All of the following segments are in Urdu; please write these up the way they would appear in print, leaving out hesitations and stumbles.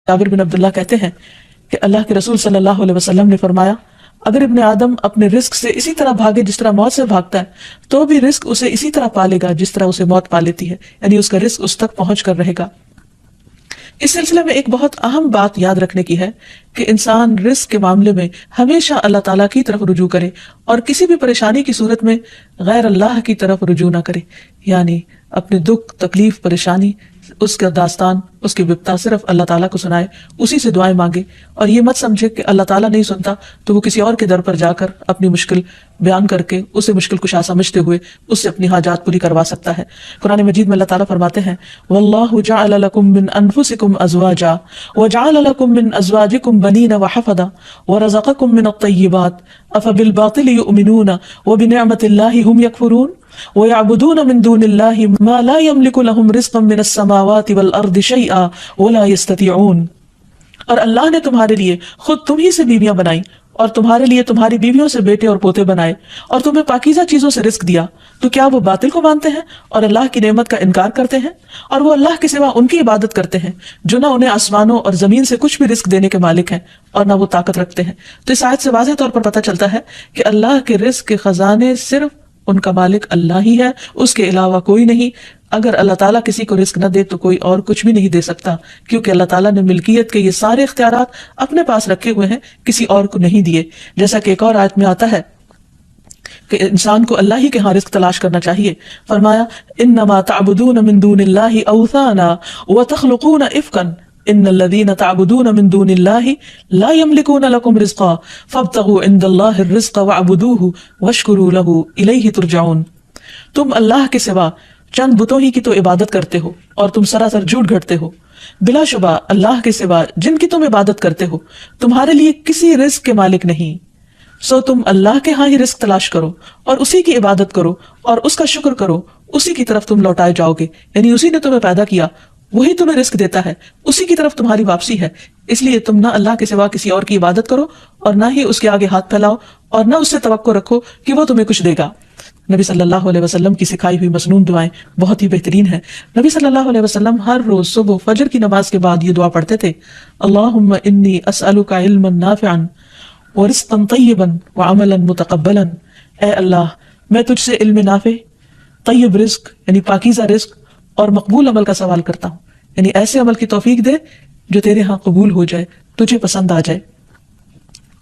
جابر بن عبداللہ کہتے ہیں کہ اللہ کے رسول صلی اللہ علیہ وسلم نے فرمایا، اگر ابن آدم اپنے رزق سے اسی طرح بھاگے جس طرح موت سے بھاگتا ہے تو بھی رزق اسے اسی طرح پالے گا جس طرح اسے موت پا لیتی ہے، یعنی اس کا رزق اس تک پہنچ کر رہے گا۔ اس سلسلے میں ایک بہت اہم بات یاد رکھنے کی ہے کہ انسان رزق کے معاملے میں ہمیشہ اللہ تعالیٰ کی طرف رجوع کرے اور کسی بھی پریشانی کی صورت میں غیر اللہ کی طرف رجوع نہ کرے، یعنی اپنے دکھ، تکلیف، پریشانی، اس کا داستان، اس کی بپتا صرف اللہ تعالیٰ کو سنائے، اسی سے دعائیں مانگے، اور یہ مت سمجھے کہ اللہ تعالیٰ نہیں سنتا تو وہ کسی اور کے در پر جا کر اپنی مشکل بیان کر کے اسے مشکل کشا سمجھتے ہوئے اس سے اپنی حاجات پوری کروا سکتا ہے۔ قرآن مجید میں اللہ تعالیٰ فرماتے ہیں، وَاللَّهُ جَعَلَ لَكُم مِّنْ أَنفُسِكُمْ أَزْوَاجًا وَجَعَلَ لَكُم مِّنْ أَزْوَاجِكُمْ بَنِينَ وَحَفَدًا وَرَزَقَكُم مِّنَ الطَّيِّبَاتِ أَفَبِالْبَاطِلِ يُؤْمِنُونَ وَبِنِعْمَةِ اللَّهِ هُمْ يَكْفُرُونَ وَيَعْبُدُونَ مِن دُونِ اللَّهِ مَا لَا يَمْلِكُ لَهُمْ رِزْقًا مِّنَ السَّمَاوَاتِ وَالْأَرْضِ شَيْئًا وَلَا يَسْتَطِيعُونَ۔ اور اللہ نے تمہارے لیے خود تم ہی سے بیویاں بنائیں اور تمہارے لیے تمہاری بیویوں سے بیٹے اور پوتے بنائے اور تمہیں پاکیزہ چیزوں سے رزق دیا، تو کیا وہ باطل کو مانتے ہیں اور اللہ کی نعمت کا انکار کرتے ہیں؟ اور وہ اللہ کے سوا ان کی عبادت کرتے ہیں جو نہ انہیں آسمانوں اور زمین سے کچھ بھی رزق دینے کے مالک ہیں اور نہ وہ طاقت رکھتے ہیں۔ تو اس آیت سے واضح طور پر پتہ چلتا ہے کہ اللہ کے رزق کے خزانے صرف ان کا مالک اللہ ہی ہے، اس کے علاوہ کوئی نہیں۔ اگر اللہ تعالیٰ کسی کو رزق نہ دے تو کوئی اور کچھ بھی نہیں دے سکتا، کیونکہ اللہ تعالیٰ نے ملکیت کے یہ سارے اختیارات اپنے پاس رکھے ہوئے ہیں، کسی اور کو نہیں دیے۔ جیسا کہ ایک اور آیت میں آتا ہے کہ انسان کو اللہ ہی کے ہاں رزق تلاش کرنا چاہیے۔ فرمایا، انما تعبدون من دون اللہ اوثانا وتخلقون افکا ان الذین تعبدون من دون اللہ لا یملکون لکم رزقا فابتغوا عند اللہ الرزق واعبدوہ واشکروا لہ الیہ ترجعون۔ تم اللہ کے سوا چند بتوں ہی کی تو عبادت کرتے ہو اور تم سراسر جھوٹ گھڑتے ہو، بلا شبہ اللہ کے سوا جن کی تم عبادت کرتے ہو تمہارے لیے کسی رزق کے مالک نہیں، سو تم اللہ کے ہاں ہی رزق تلاش کرو اور اسی کی عبادت کرو اور اس کا شکر کرو، اسی کی طرف تم لوٹائے جاؤ گے، یعنی اسی نے تمہیں پیدا کیا، وہی تمہیں رزق دیتا ہے، اسی کی طرف تمہاری واپسی ہے۔ اس لیے تم نہ اللہ کے سوا کسی اور کی عبادت کرو اور نہ ہی اس کے آگے ہاتھ پھیلاؤ اور نہ اس سے توقع رکھو کہ وہ تمہیں کچھ دے گا۔ نبی صلی اللہ علیہ وسلم کی سکھائی ہوئی مسنون دعائیں بہت ہی بہترین ہیں۔ نبی صلی اللہ علیہ وسلم ہر روز صبح فجر کی نماز کے بعد یہ دعا پڑھتے تھے، اللہم انی اسألک علما نافعا ورزقا طیبا وعملا متقبلا۔ اے اللہ، میں تجھ سے علم نافع، طیب رزق یعنی پاکیزہ رزق اور مقبول عمل کا سوال کرتا ہوں، یعنی ایسے عمل کی توفیق دے جو تیرے ہاں قبول ہو جائے، تجھے پسند آ جائے۔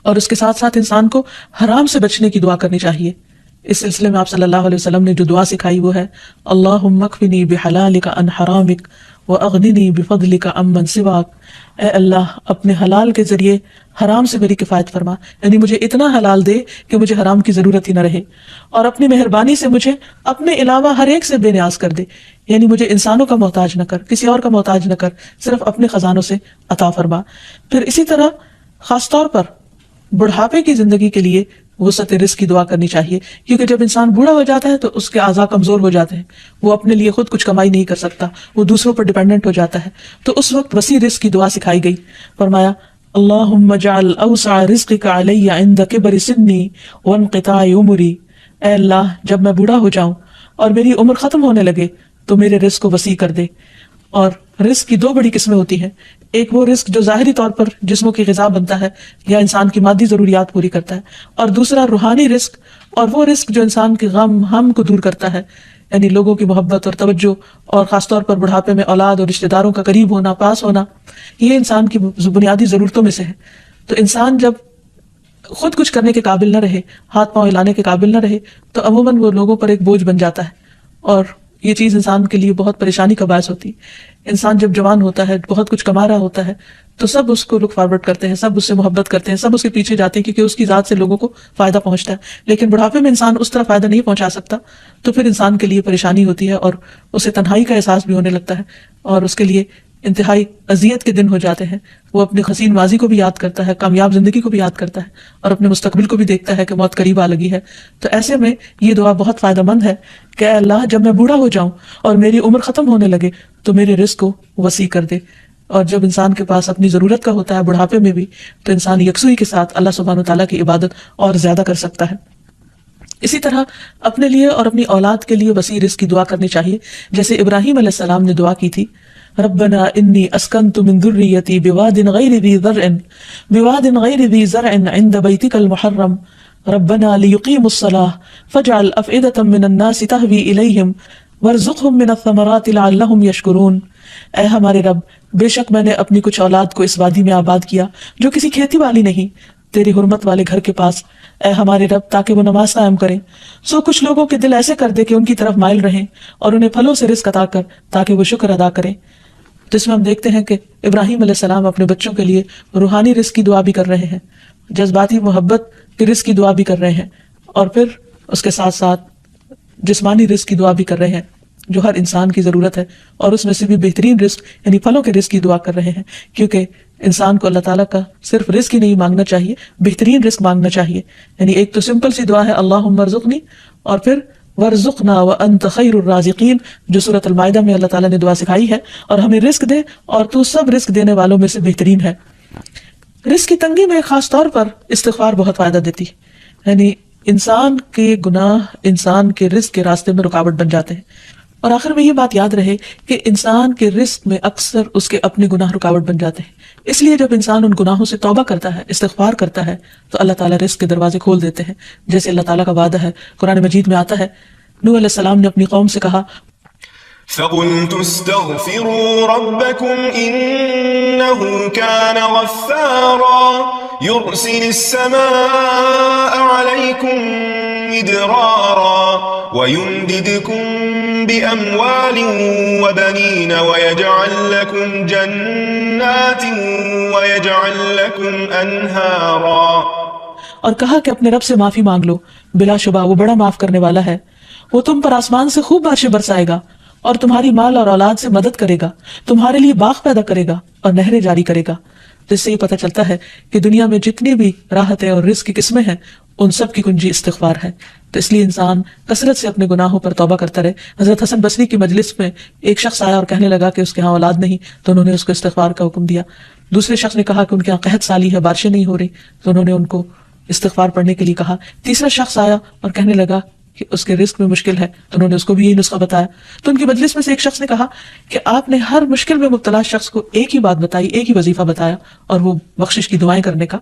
اور اس کے ساتھ ساتھ انسان کو حرام سے بچنے کی دعا کرنی چاہیے۔ اس سلسلے میں آپ صلی اللہ علیہ وسلم نے جو دعا سکھائی وہ ہے، اللہم اکفنی بحلالک عن حرامک واغننی بفضلک عمن سواک۔ اے اللہ، اپنے حلال کے ذریعے حرام سے میری کفایت فرما، یعنی مجھے اتنا حلال دے کہ مجھے حرام کی ضرورت ہی نہ رہے، اور اپنی مہربانی سے مجھے اپنے علاوہ ہر ایک سے بے نیاز کر دے، یعنی مجھے انسانوں کا محتاج نہ کر، کسی اور کا محتاج نہ کر، صرف اپنے خزانوں سے عطا فرما۔ پھر اسی طرح خاص طور پر بڑھاپے کی زندگی کے لیے وسعت رزق کی دعا کرنی چاہیے، کیونکہ جب انسان بوڑھا ہو جاتا ہے تو اس کے اعضاء کمزور ہو جاتے ہیں، وہ اپنے لیے خود کچھ کمائی نہیں کر سکتا، وہ دوسروں پر ڈیپینڈنٹ ہو جاتا ہے، تو اس وقت وسیع رزق کی دعا سکھائی گئی۔ فرمایا، اللہم اجعل اوسع رزقک علی عند کبر سنی وانقطاع عمری۔ اے اللہ، جب میں بوڑھا ہو جاؤں اور میری عمر ختم ہونے لگے تو میرے رزق کو وسیع کر دے۔ اور رزق کی دو بڑی قسمیں ہوتی ہیں، ایک وہ رزق جو ظاہری طور پر جسموں کی غذا بنتا ہے یا انسان کی مادی ضروریات پوری کرتا ہے، اور دوسرا روحانی رزق، اور وہ رزق جو انسان کے غم ہم کو دور کرتا ہے، یعنی لوگوں کی محبت اور توجہ، اور خاص طور پر بڑھاپے میں اولاد اور رشتہ داروں کا قریب ہونا، پاس ہونا، یہ انسان کی بنیادی ضرورتوں میں سے ہے۔ تو انسان جب خود کچھ کرنے کے قابل نہ رہے، ہاتھ پاؤں ہلانے کے قابل نہ رہے، تو عموماً وہ لوگوں پر ایک بوجھ بن جاتا ہے، اور یہ چیز انسان کے لیے بہت پریشانی کا باعث ہوتی ہے۔ انسان جب جوان ہوتا ہے، بہت کچھ کما رہا ہوتا ہے، تو سب اس کو لک فارورڈ کرتے ہیں، سب اس سے محبت کرتے ہیں، سب اس کے پیچھے جاتے ہیں، کیونکہ اس کی ذات سے لوگوں کو فائدہ پہنچتا ہے۔ لیکن بڑھاپے میں انسان اس طرح فائدہ نہیں پہنچا سکتا، تو پھر انسان کے لیے پریشانی ہوتی ہے، اور اسے تنہائی کا احساس بھی ہونے لگتا ہے، اور اس کے لیے انتہائی اذیت کے دن ہو جاتے ہیں۔ وہ اپنے حسین ماضی کو بھی یاد کرتا ہے، کامیاب زندگی کو بھی یاد کرتا ہے، اور اپنے مستقبل کو بھی دیکھتا ہے کہ موت قریب آ لگی ہے۔ تو ایسے میں یہ دعا بہت فائدہ مند ہے کہ اے اللہ، جب میں بوڑھا ہو جاؤں اور میری عمر ختم ہونے لگے تو میرے رزق کو وسیع کر دے۔ اور جب انسان کے پاس اپنی ضرورت کا ہوتا ہے بڑھاپے میں بھی، تو انسان یکسوئی کے ساتھ اللہ سبحانہ وتعالیٰ کی عبادت اور زیادہ کر سکتا ہے۔ اسی طرح اپنے لیے اور اپنی اولاد کے لیے وسیع رزق کی دعا کرنی چاہیے، جیسے ابراہیم علیہ السلام نے دعا کی تھی، ربنا انی اسکنت من ذریتی بواد غیر ذی زرع عند بیتک المحرم ربنا لیقیموا الصلاة فاجعل افئدة من الناس تہوی الیہم وارزقہم من الثمرات لعلہم یشکرون۔ اے ہمارے رب، بے شک میں نے اپنی کچھ اولاد کو اس وادی میں آباد کیا جو کسی کھیتی والی نہیں، تیری حرمت والے گھر کے پاس، اے ہمارے رب، تاکہ وہ نماز قائم کریں۔ سو کچھ لوگوں کے دل ایسے کر دے کہ ان کی طرف مائل رہیں، اور انہیں پھلوں سے رزق عطا کر تاکہ وہ شکر ادا کریں۔ تو اس میں ہم دیکھتے ہیں کہ ابراہیم علیہ السلام اپنے بچوں کے لیے روحانی رزق کی دعا بھی کر رہے ہیں، جذباتی محبت کی رزق کی دعا بھی کر رہے ہیں، اور پھر اس کے ساتھ ساتھ جسمانی رزق کی دعا بھی کر رہے ہیں جو ہر انسان کی ضرورت ہے، اور اس میں سے بھی بہترین رزق یعنی پھلوں کے رزق کی دعا کر رہے ہیں، کیونکہ انسان کو اللہ تعالیٰ کا صرف رزق ہی نہیں مانگنا چاہیے، بہترین رزق مانگنا چاہیے۔ یعنی ایک تو سمپل سی دعا ہے اللہم ارزقنی، اور پھر وارزقنا وانت خیر الرازقین جو سورۃ المائدہ میں اللہ تعالیٰ نے دعا سکھائی ہے، اور ہمیں رزق دے اور تو سب رزق دینے والوں میں سے بہترین ہے۔ رزق کی تنگی میں خاص طور پر استغفار بہت فائدہ دیتی ہے، یعنی انسان کے گناہ انسان کے رزق کے راستے میں رکاوٹ بن جاتے ہیں، اور آخر میں یہ بات یاد رہے کہ انسان کے رزق میں اکثر اس کے اپنے گناہ رکاوٹ بن جاتے ہیں، اس لیے جب انسان ان گناہوں سے توبہ کرتا ہے، استغفار کرتا ہے، تو اللہ تعالیٰ رزق کے دروازے کھول دیتے ہیں، جیسے اللہ تعالیٰ کا وعدہ ہے قرآن مجید میں آتا ہے۔ نوح علیہ السلام نے اپنی قوم سے کہا فَقُلْتُ اسْتَغْفِرُوا رَبَّكُمْ إِنَّهُ كَانَ غَفَّارًا يُرْسِلِ السَّمَاءَ عَلَيْكُمْ مِدْرَارًا وَيُمْدِدْكُمْ بِأَمْوَالٍ وَبَنِينَ وَيَجْعَلْ لَكُمْ جَنَّاتٍ وَيَجْعَلْ لَكُمْ أَنْهَارًا۔ اور کہا کہ اپنے رب سے معافی مانگ لو، بلا شبہ وہ بڑا معاف کرنے والا ہے، وہ تم پر آسمان سے خوب بارشیں برسائے گا اور تمہاری مال اور اولاد سے مدد کرے گا، تمہارے لیے باغ پیدا کرے گا اور نہریں جاری کرے گا۔ جس سے یہ پتہ چلتا ہے کہ دنیا میں جتنی بھی راحتیں اور رزق کی قسمیں ہیں ان سب کی کنجی استغفار ہے۔ تو اس لیے انسان کثرت سے اپنے گناہوں پر توبہ کرتا رہے۔ حضرت حسن بصری کی مجلس میں ایک شخص آیا اور کہنے لگا کہ اس کے ہاں اولاد نہیں، تو انہوں نے اس کو استغفار کا حکم دیا۔ دوسرے شخص نے کہا کہ ان کے ہاں قحط سالی ہے، بارشیں نہیں ہو رہی، تو انہوں نے ان کو استغفار پڑھنے کے لیے کہا۔ تیسرا شخص آیا اور کہنے لگا کہ اس کے رزق میں مشکل ہے، تو انہوں نے اس کو بھی یہی نسخہ بتایا۔ تو ان کی مجلس میں سے ایک شخص نے کہا کہ آپ نے ہر مشکل میں مبتلا شخص کو ایک ہی بات بتائی، ایک ہی وظیفہ بتایا، اور وہ بخشش کی دعائیں کرنے کا۔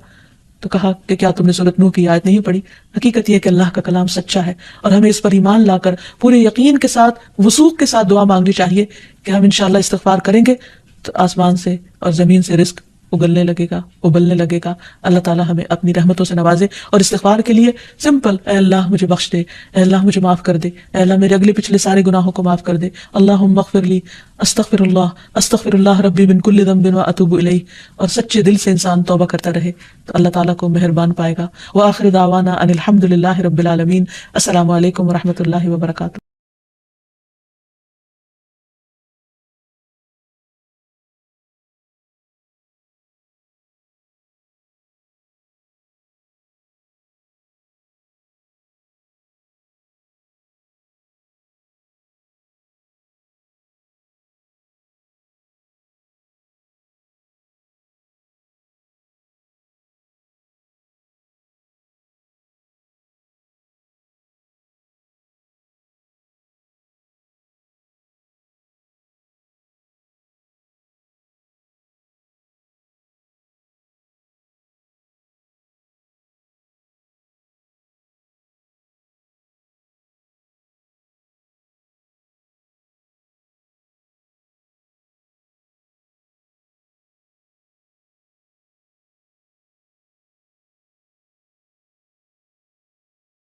تو کہا کہ کیا تم نے سورۃ نوح کی آیت نہیں پڑھی؟ حقیقت یہ ہے کہ اللہ کا کلام سچا ہے، اور ہمیں اس پر ایمان لا کر پورے یقین کے ساتھ، وثوق کے ساتھ دعا مانگنی چاہیے کہ ہم انشاءاللہ استغفار کریں گے تو آسمان سے اور زمین سے رزق اگلنے لگے گا، ابلنے لگے گا۔ اللہ تعالیٰ ہمیں اپنی رحمتوں سے نوازے۔ اور استغفار کے لیے سمپل، اے اللہ مجھے بخش دے، اے اللہ مجھے معاف کر دے، اے اللہ میرے اگلے پچھلے سارے گناہوں کو معاف کر دے، اللہم اغفر لی، استغفر اللہ ربی من کل ذنب واتوب الیہ۔ اور سچے دل سے انسان توبہ کرتا رہے تو اللہ تعالیٰ کو مہربان پائے گا۔ وآخر دعوانا ان الحمد للہ رب العالمین۔ السلام علیکم ورحمۃ اللہ وبرکاتہ۔